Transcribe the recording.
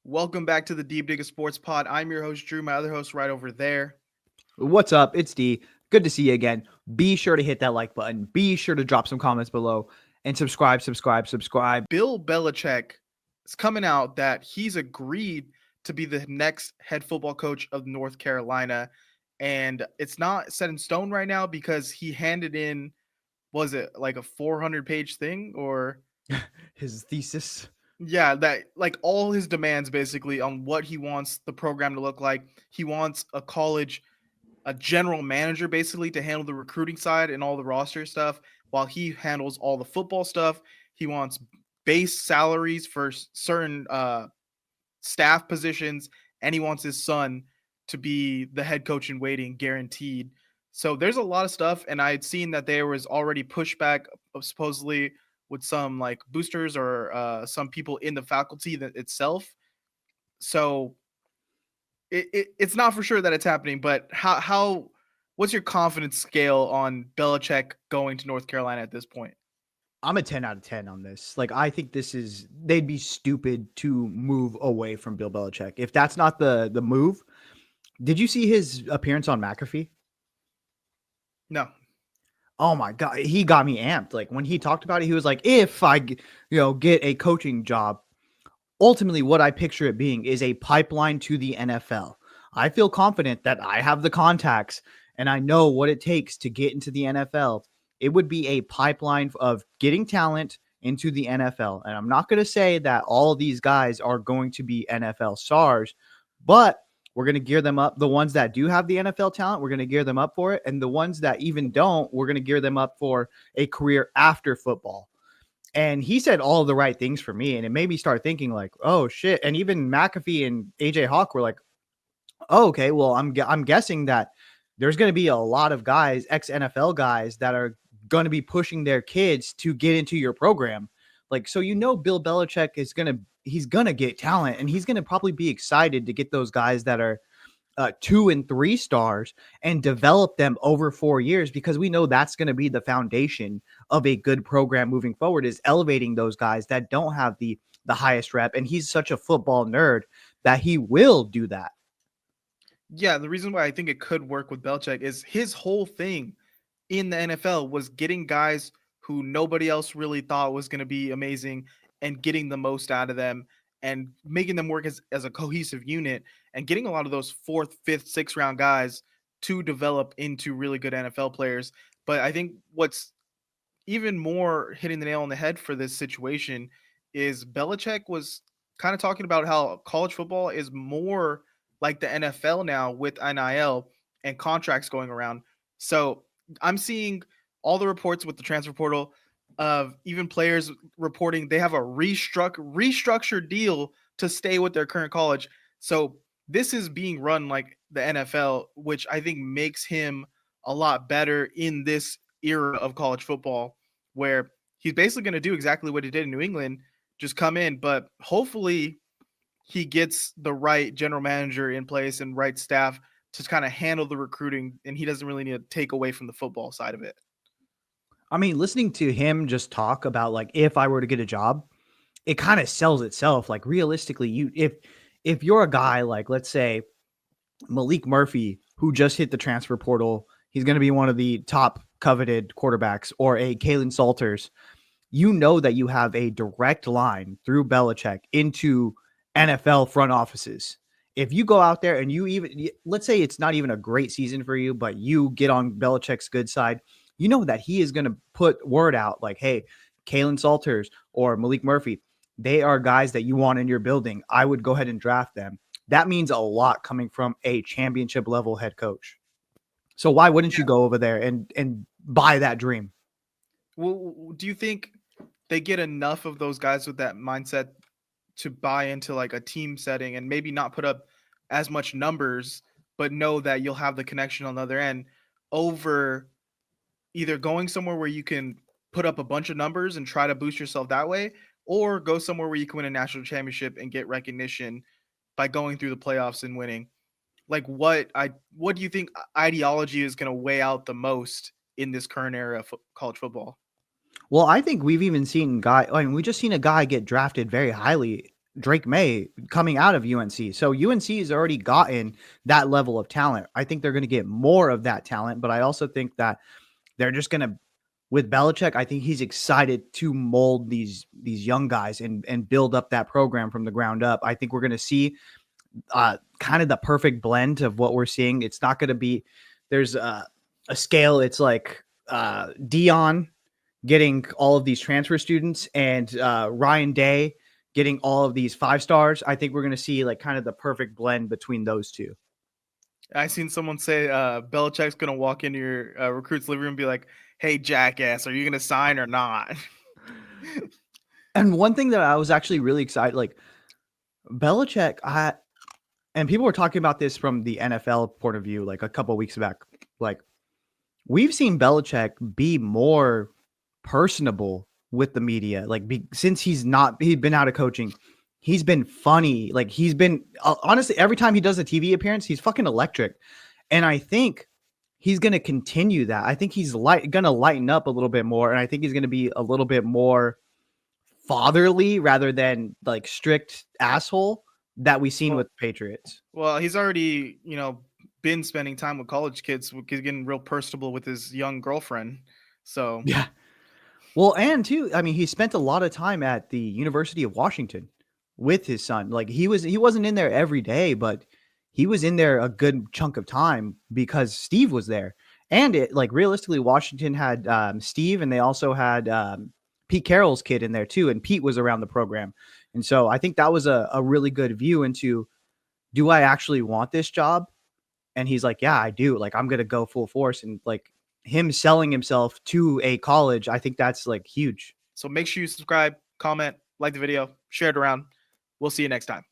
Welcome back to the Deep Digger Sports Pod. I'm your host, Drew. My other host, right over there. What's up? It's D. Good to see you again. Be sure to hit that like button. Be sure to drop some comments below and subscribe. Bill Belichick is coming out that he's agreed to be the next head football coach of North Carolina. And it's not set in stone right now because he handed in, was it like a 400-page thing or? His thesis. Yeah, that like all his demands basically on what he wants the program to look like. He wants a general manager basically to handle the recruiting side and all the roster stuff while he handles all the football stuff. He wants base salaries for certain staff positions, and he wants his son to be the head coach in waiting, guaranteed. So there's a lot of stuff, and I had seen that there was already pushback supposedly with some like boosters or some people in the faculty that itself. So it's not for sure that it's happening, but how what's your confidence scale on Belichick going to North Carolina at this point? I'm a 10 out of 10 on this. Like, I think they'd be stupid to move away from Bill Belichick. If that's not the move, did you see his appearance on McAfee? No. Oh my God. He got me amped. Like, when he talked about it, he was like, if I, get a coaching job, ultimately what I picture it being is a pipeline to the NFL. I feel confident that I have the contacts and I know what it takes to get into the NFL. It would be a pipeline of getting talent into the NFL. And I'm not going to say that all of these guys are going to be NFL stars, but we're going to gear them up. The ones that do have the NFL talent, we're going to gear them up for it. And the ones that even don't, we're going to gear them up for a career after football. And he said all of the right things for me. And it made me start thinking like, oh shit. And even McAfee and AJ Hawk were like, oh, okay, well, I'm guessing that there's going to be a lot of guys, ex NFL guys that are going to be pushing their kids to get into your program. Like, so, Bill Belichick he's going to get talent and he's going to probably be excited to get those guys that are 2 and 3 stars and develop them over 4 years, because we know that's going to be the foundation of a good program moving forward, is elevating those guys that don't have the highest rep. And he's such a football nerd that he will do that. Yeah, the reason why I think it could work with Belichick is his whole thing in the NFL was getting guys who nobody else really thought was going to be amazing and getting the most out of them and making them work as a cohesive unit and getting a lot of those fourth, fifth, sixth round guys to develop into really good NFL players. But I think what's even more hitting the nail on the head for this situation is Belichick was kind of talking about how college football is more like the NFL now with NIL and contracts going around. So I'm seeing all the reports with the transfer portal of even players reporting they have a restructured deal to stay with their current college. So this is being run like the NFL, which I think makes him a lot better in this era of college football, where he's basically going to do exactly what he did in New England, just come in, but hopefully he gets the right general manager in place and right staff to kind of handle the recruiting, and he doesn't really need to take away from the football side of it. I mean, listening to him just talk about like, if I were to get a job, it kind of sells itself. Like, realistically, if you're a guy like, let's say, Malik Murphy, who just hit the transfer portal, he's going to be one of the top coveted quarterbacks, or a Kalen Salters, that you have a direct line through Belichick into NFL front offices. If you go out there and let's say it's not even a great season for you, but you get on Belichick's good side, that he is going to put word out like, hey, Kalen Salters or Malik Murphy, they are guys that you want in your building. I would go ahead and draft them. That means a lot coming from a championship level head coach. So why wouldn't you go over there and buy that dream? Well, do you think they get enough of those guys with that mindset to buy into like a team setting and maybe not put up as much numbers, but know that you'll have the connection on the other end over either going somewhere where you can put up a bunch of numbers and try to boost yourself that way, or go somewhere where you can win a national championship and get recognition by going through the playoffs and winning? Like what do you think ideology is going to weigh out the most in this current era of college football? Well, I think we've even seen we just seen a guy get drafted very highly Drake May coming out of UNC. So UNC has already gotten that level of talent. I think they're going to get more of that talent, but I also think that they're just going to, with Belichick, I think he's excited to mold these young guys and build up that program from the ground up. I think we're going to see kind of the perfect blend of what we're seeing. It's not going to be, there's a scale. It's like Dion getting all of these transfer students and Ryan Day getting all of these 5 stars. I think we're going to see like kind of the perfect blend between those two. I seen someone say Belichick's gonna walk into your recruit's living room and be like, "Hey, jackass, are you gonna sign or not?" And one thing that I was actually really excited, like Belichick, and people were talking about this from the NFL point of view, like a couple of weeks back. Like we've seen Belichick be more personable with the media. Like since he's been out of coaching, he's been funny. Like he's been honestly every time he does a TV appearance, he's fucking electric. And I think he's going to continue that. I think he's going to lighten up a little bit more, and I think he's going to be a little bit more fatherly rather than like strict asshole that we've seen Well, with Patriots. well, he's already, been spending time with college kids, he's getting real personable with his young girlfriend. So Yeah. Well, and too, I mean, he spent a lot of time at the University of Washington with his son. Like he wasn't in there every day, but he was in there a good chunk of time because Steve was there. And it like realistically, Washington had Steve, and they also had Pete Carroll's kid in there too, and Pete was around the program. And so I think that was a really good view into, do I actually want this job? And he's like, yeah, I do. Like, I'm going to go full force. And like him selling himself to a college, I think that's like huge. make sure you subscribe, comment, like the video, share it around. We'll see you next time.